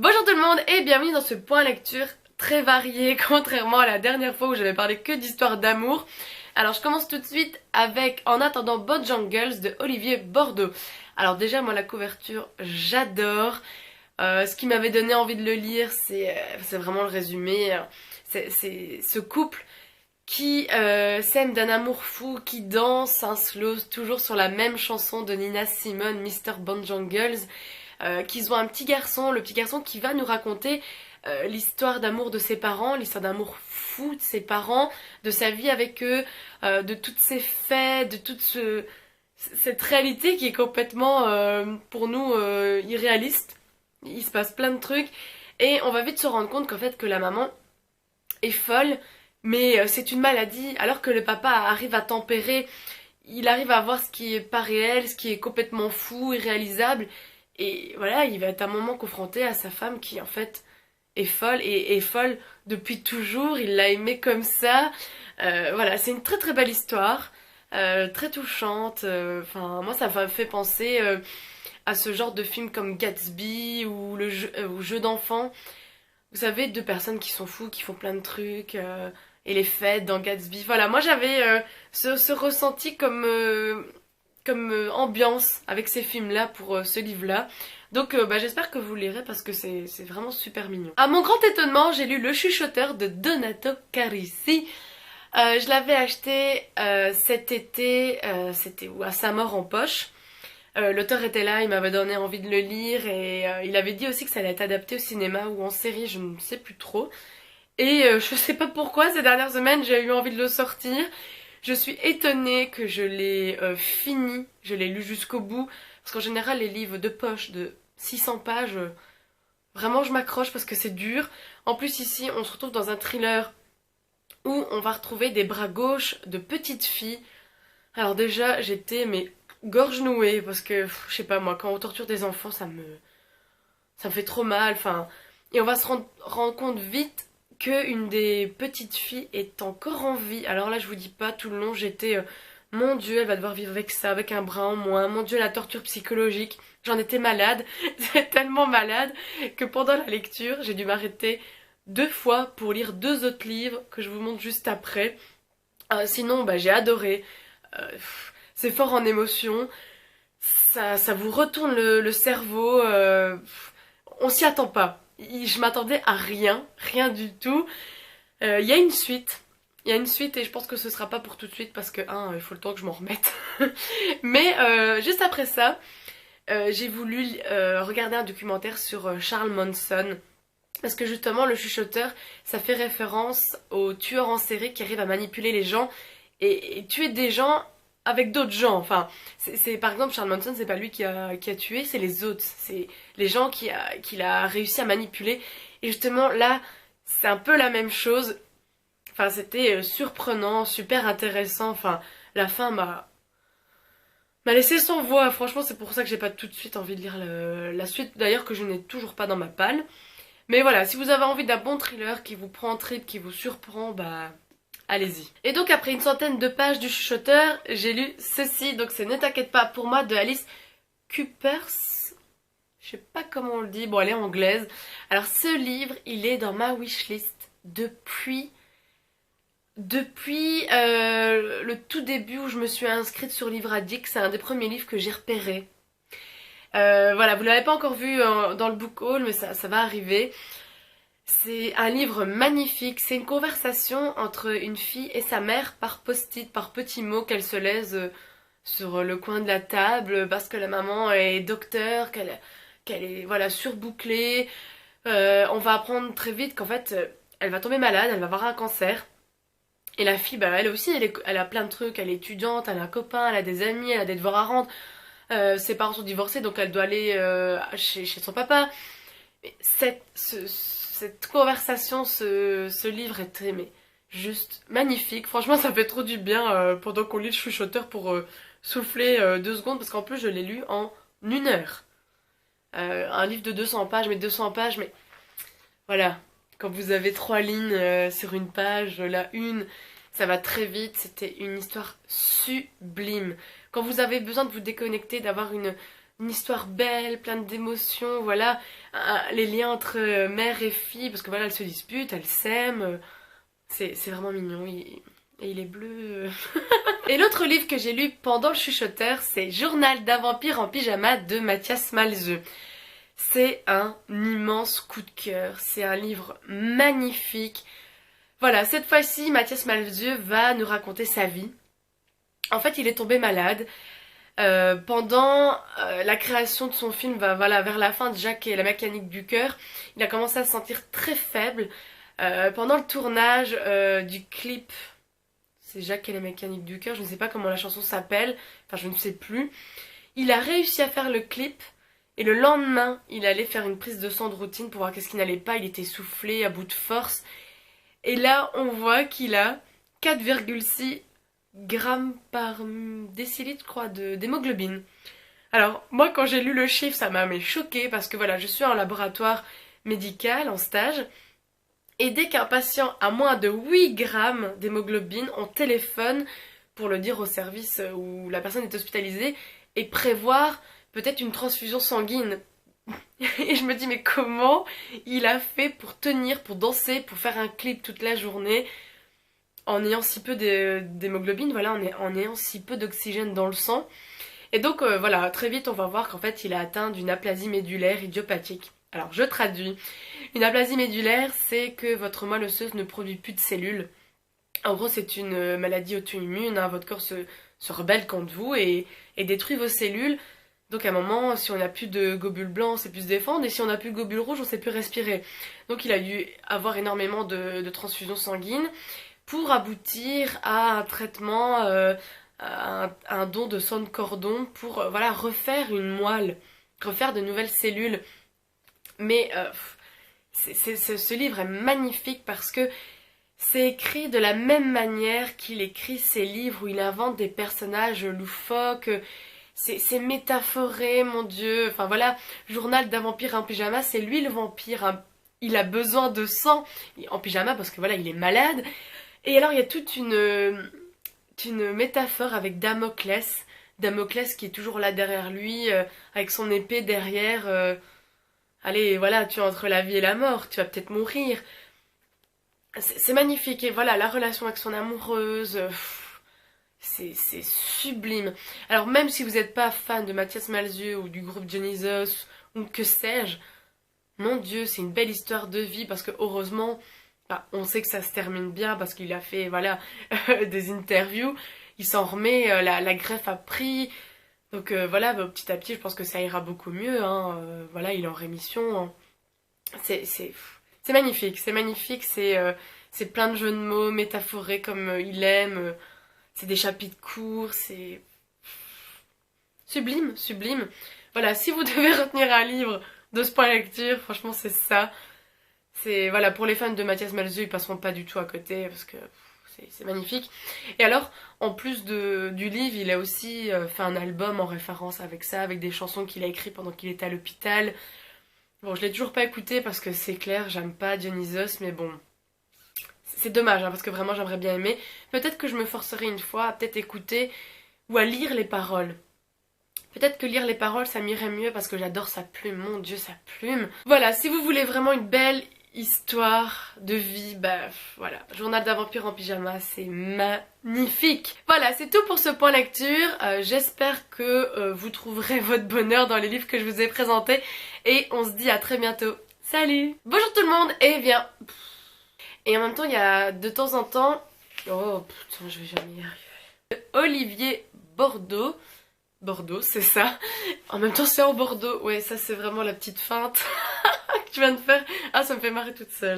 Bonjour tout le monde et bienvenue dans ce point lecture très varié contrairement à la dernière fois où j'avais parlé que d'histoires d'amour. Alors je commence tout de suite avec En attendant Bojangles de Olivier Bordeaux. Alors déjà moi la couverture j'adore. Ce qui m'avait donné envie de le lire c'est vraiment le résumé. C'est ce couple qui s'aime d'un amour fou, qui danse un slow toujours sur la même chanson de Nina Simone, Mr. Bojangles. Qu'ils ont un petit garçon, le petit garçon qui va nous raconter l'histoire d'amour de ses parents, l'histoire d'amour fou de ses parents, de sa vie avec eux, de toutes ces fêtes, de toute cette réalité qui est complètement pour nous irréaliste. Il se passe plein de trucs et on va vite se rendre compte qu'en fait que la maman est folle, mais c'est une maladie, alors que le papa arrive à tempérer, il arrive à voir ce qui est pas réel, ce qui est complètement fou, irréalisable. Et voilà, il va être un moment confronté à sa femme qui en fait est folle et est folle depuis toujours. Il l'a aimée comme ça. Voilà, c'est une très très belle histoire, très touchante. Enfin, moi ça m'a fait penser à ce genre de film comme Gatsby ou le jeu d'enfant. Vous savez, deux personnes qui sont fous, qui font plein de trucs. Et les fêtes dans Gatsby. Voilà, moi j'avais ce ressenti comme ambiance avec ces films-là pour ce livre-là. Donc j'espère que vous lirez parce que c'est vraiment super mignon. À mon grand étonnement, j'ai lu Le Chuchoteur de Donato Carisi. Je l'avais acheté cet été, c'était à sa mort en poche. L'auteur était là, il m'avait donné envie de le lire et il avait dit aussi que ça allait être adapté au cinéma ou en série, je ne sais plus trop. Et je sais pas pourquoi, ces dernières semaines, j'ai eu envie de le sortir. Je suis étonnée que je l'ai fini, je l'ai lu jusqu'au bout. Parce qu'en général, les livres de poche de 600 pages, vraiment je m'accroche parce que c'est dur. En plus ici, on se retrouve dans un thriller où on va retrouver des bras gauches de petites filles. Alors déjà, j'étais mais gorge nouée parce que, je sais pas moi, quand on torture des enfants, ça me fait trop mal. Enfin, et on va se rendre compte vite que une des petites filles est encore en vie. Alors là, je vous dis pas, tout le long, j'étais... mon Dieu, elle va devoir vivre avec ça, avec un bras en moins. Mon Dieu, la torture psychologique. J'en étais malade. J'étais tellement malade que pendant la lecture, j'ai dû m'arrêter 2 fois pour lire 2 autres livres que je vous montre juste après. Sinon, j'ai adoré. C'est fort en émotion. Ça vous retourne le cerveau. On s'y attend pas. Je m'attendais à rien, rien du tout. Il y a une suite. Il y a une suite et je pense que ce sera pas pour tout de suite parce que, il faut le temps que je m'en remette. Mais juste après ça, j'ai voulu regarder un documentaire sur Charles Manson. Parce que justement, le chuchoteur, ça fait référence aux tueurs en série qui arrivent à manipuler les gens et tuer des gens avec d'autres gens. Enfin, par exemple, Charles Manson, c'est pas lui qui a tué, c'est les autres. C'est les gens qu'il a réussi à manipuler. Et justement, là, c'est un peu la même chose. Enfin, c'était surprenant, super intéressant. Enfin, la fin m'a laissé sans voix. Franchement, c'est pour ça que j'ai pas tout de suite envie de lire la suite. D'ailleurs, que je n'ai toujours pas dans ma palle. Mais voilà, si vous avez envie d'un bon thriller qui vous prend en trip, qui vous surprend, allez-y. Et donc après une centaine de pages du chuchoteur, j'ai lu ceci. Donc c'est Ne t'inquiète pas pour moi de Alice Kupers. Je sais pas comment on le dit. Bon, elle est anglaise. Alors ce livre, il est dans ma wishlist depuis le tout début où je me suis inscrite sur Livre Addict. C'est un des premiers livres que j'ai repéré. Voilà, vous l'avez pas encore vu dans le book haul, mais ça va arriver. C'est un livre magnifique, c'est une conversation entre une fille et sa mère par post-it, par petits mots qu'elle se laisse sur le coin de la table parce que la maman est docteur, qu'elle est voilà surbouclée. On va apprendre très vite qu'en fait elle va tomber malade, elle va avoir un cancer. Et la fille, elle aussi, elle a plein de trucs, elle est étudiante, elle a un copain, elle a des amis, elle a des devoirs à rendre. Ses parents sont divorcés, donc elle doit aller chez son papa. Mais cette conversation, ce livre est mais juste magnifique. Franchement, ça fait trop du bien pendant qu'on lit le chuchoteur pour souffler 2 secondes, parce qu'en plus, je l'ai lu en 1 heure. Un livre de 200 pages, mais 200 pages, mais voilà. Quand vous avez 3 lignes sur une page, la une, ça va très vite. C'était une histoire sublime. Quand vous avez besoin de vous déconnecter, d'avoir une une histoire belle, pleine d'émotions, voilà, les liens entre mère et fille, parce que voilà, elles se disputent, elles s'aiment, c'est vraiment mignon, et il est bleu. Et l'autre livre que j'ai lu pendant le chuchoteur, c'est Journal d'un vampire en pyjama de Mathias Malzeux. C'est un immense coup de cœur, c'est un livre magnifique. Voilà, cette fois-ci, Mathias Malzeux va nous raconter sa vie. En fait, il est tombé malade pendant la création de son film, voilà, vers la fin de Jacques et la mécanique du cœur. Il a commencé à se sentir très faible. Pendant le tournage du clip, c'est Jacques et la mécanique du cœur, je ne sais pas comment la chanson s'appelle, enfin je ne sais plus. Il a réussi à faire le clip et le lendemain, il allait faire une prise de sang de routine pour voir qu'est-ce qui n'allait pas. Il était soufflé, à bout de force. Et là, on voit qu'il a 4,6 grammes par décilitre, je crois, d'hémoglobine. Alors, moi, quand j'ai lu le chiffre, ça m'a choquée parce que voilà, je suis en laboratoire médical, en stage. Et dès qu'un patient a moins de 8 grammes d'hémoglobine, on téléphone pour le dire au service où la personne est hospitalisée et prévoir peut-être une transfusion sanguine. Et je me dis, mais comment il a fait pour tenir, pour danser, pour faire un clip toute la journée en ayant si peu d'hémoglobine, voilà, en ayant si peu d'oxygène dans le sang. Et donc voilà, très vite on va voir qu'en fait il a atteint d'une aplasie médulaire idiopathique. Alors je traduis. Une aplasie médulaire, c'est que votre moelle osseuse ne produit plus de cellules. En gros, c'est une maladie auto-immune, hein, votre corps se rebelle contre vous et détruit vos cellules. Donc à un moment, si on n'a plus de globules blancs, on sait plus se défendre, et si on n'a plus de globules rouges, on sait plus respirer. Donc il a dû avoir énormément de transfusions sanguines pour aboutir à un traitement, un don de sang de cordon pour voilà, refaire une moelle, refaire de nouvelles cellules. Mais ce livre est magnifique parce que c'est écrit de la même manière qu'il écrit ses livres où il invente des personnages loufoques. C'est métaphoré, mon Dieu. Enfin voilà, Journal d'un vampire en pyjama, c'est lui le vampire. Hein. Il a besoin de sang en pyjama parce que voilà, il est malade. Et alors il y a toute une métaphore avec Damoclès. Damoclès qui est toujours là derrière lui, avec son épée derrière. Allez, voilà, tu es entre la vie et la mort, tu vas peut-être mourir. C'est magnifique. Et voilà, la relation avec son amoureuse, c'est sublime. Alors même si vous n'êtes pas fan de Mathias Malzeux ou du groupe Dionysos ou que sais-je, mon Dieu, c'est une belle histoire de vie parce que heureusement, on sait que ça se termine bien parce qu'il a fait voilà des interviews. Il s'en remet, la greffe a pris. Donc voilà, petit à petit, je pense que ça ira beaucoup mieux. Hein. Voilà, il est en rémission. Hein. C'est magnifique, c'est plein de jeux de mots métaphorés comme il aime. C'est des chapitres courts, c'est sublime, sublime. Voilà, si vous devez retenir un livre de ce point de lecture, franchement c'est ça. C'est voilà, pour les fans de Mathias Malzeux, ils passeront pas du tout à côté parce que c'est magnifique. Et alors, en plus du livre, il a aussi fait un album en référence avec ça, avec des chansons qu'il a écrites pendant qu'il était à l'hôpital. Bon, je l'ai toujours pas écouté parce que c'est clair, j'aime pas Dionysos, mais bon, c'est dommage, hein, parce que vraiment j'aimerais bien aimer. Peut-être que je me forcerai une fois à peut-être écouter ou à lire les paroles. Peut-être que lire les paroles, ça m'irait mieux parce que j'adore sa plume, mon Dieu, sa plume. Voilà, si vous voulez vraiment une belle histoire de vie, bah voilà, Journal d'un vampire en pyjama, c'est magnifique. Voilà, c'est tout pour ce point lecture. J'espère que vous trouverez votre bonheur dans les livres que je vous ai présentés et on se dit à très bientôt. Salut! Bonjour tout le monde et bien... Et en même temps, il y a de temps en temps... Oh putain, je vais jamais y arriver. Olivier Bordeaux. Bordeaux, c'est ça. En même temps, c'est en Bordeaux. Ouais, ça c'est vraiment la petite feinte que je viens de faire. Ah, ça me fait marrer toute seule.